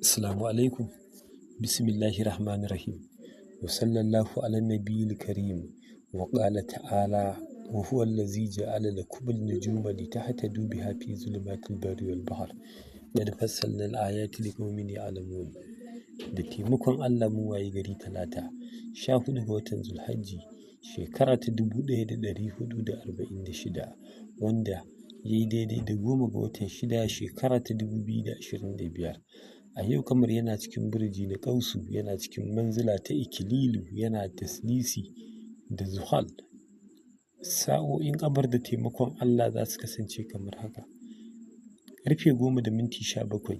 Assalamu alaikum. Bismillahirrahmanirrahim. Wa sallallahu ala nabiyil karim. Wa qala ta'ala wa huwa allazi ja'ala lakum an-nujuma litahtadu biha fi zulumatil barri wal bahr. Qad fassalna al-ayati liqaumin ya'lamun. Da taimakon Allah mun wayi gari Talata 14 ga watan Zulhajji shekara ta 1446 wanda ya yi daidai da 10 ga watan 6 shekara ta 2025. A yau kamar yana cikin burji na ƙausu, yana cikin manzila ta ikililu, yana taslisi da zuhal. Sa'o'in ƙamar da taimakon Allah za su kasance kamar haka: ƙarfe 10:17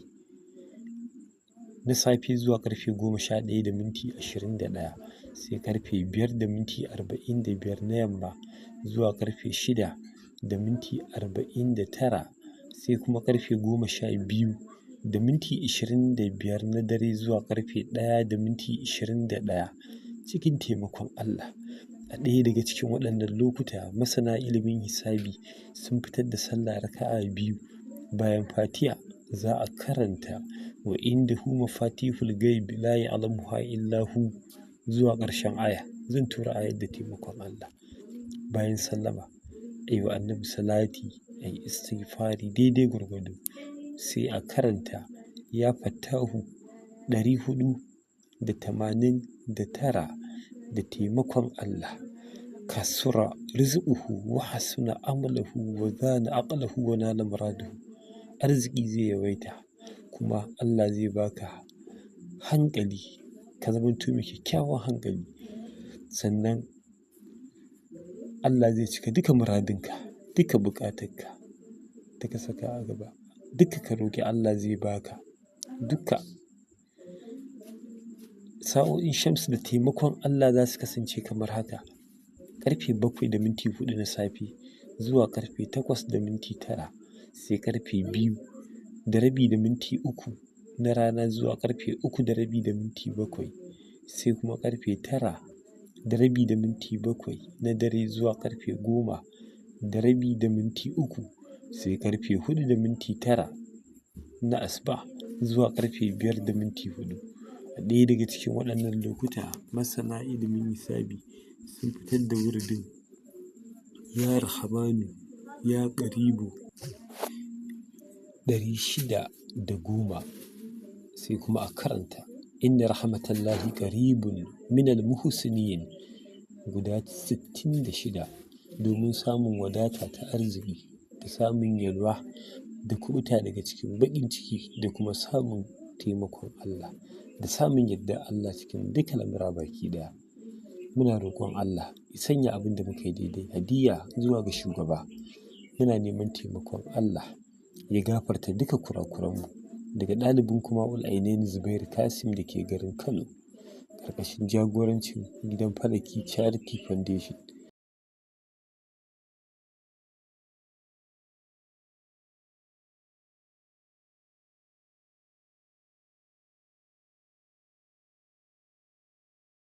na safe zuwa ƙarfe 11:21, sai ƙarfe 5:45 na yamma zuwa ƙarfe 6:49, sai kuma ƙarfe 12:25 na dare zuwa ƙarfe 1:21 cikin taimakon Allah. A ɗaya daga cikin waɗannan lokuta masana ilimin hisabi sun fitar da sallah raka'a 2 bayan Fatiha za a karanta wa indahu mafatihul gaibi la ya'lamuha illa hu zuwa ƙarshen aya. Zan tura ayar da taimakon Allah. Bayan sallama ayi wa Annabi salati, ayi istighfari daidai gwargwado, sai a karanta ya fattahu 489 da taimakon Allah. Kasura rizquhu wa hasuna amalahu wa zana aqlahu wa nala muraduhu. Arziki zai yawaita kuma Allah zai baka hankali, ka zamanto mai kyakkyawan hankali, sannan Allah zai cika duka muradinka, duka buƙatarka da ka saka a gaba, duka ka roƙi Allah zai baka duka. Sa'o'in shamsu da taimakon Allah za su kasance kamar haka: ƙarfe 7:04 na safe zuwa ƙarfe 8:09, sai ƙarfe 2:30 na rana zuwa ƙarfe 3:07, sai kuma ƙarfe 9:07 na dare zuwa ƙarfe 10:03, sai ƙarfe 4:09 na asuba zuwa ƙarfe 5:04. A ɗaya daga cikin waɗannan lokuta masana ilimin hisabi sun fitar da wuridin ya rahamanu ya ƙaribu 610, sai kuma a karanta inna rahmatallahi qaribun minal muhsinin guda 66 domin samun wadata ta arziki da samun yalwa da kuɓuta daga cikin baƙin ciki da kuma samun taimakon Allah da samun yardar Allah cikin duka lamura baki ɗaya. Muna roƙon Allah ya sanya abin da muka yi daidai hadiyya zuwa ga shugaba. Muna neman taimakon Allah ya gafarta duka kurakuranmu. Daga ɗalibin kuma Ul'ainaini Zubairu Kasim da ke garin Kano, ƙarƙashin jagorancin gidan Falaki Charity Foundation.